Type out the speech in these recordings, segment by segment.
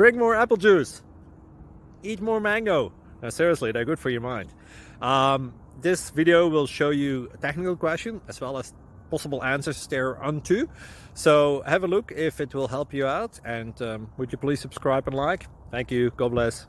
Drink more apple juice. Eat more mango. No, seriously, they're good for your mind. This video will show you a technical question as well as possible answers thereunto. So have a look if it will help you out, and would you please subscribe and like? Thank you. God bless.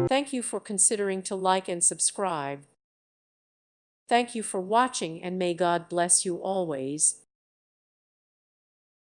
Thank you for considering to like and subscribe. Thank you for watching, and may God bless you always.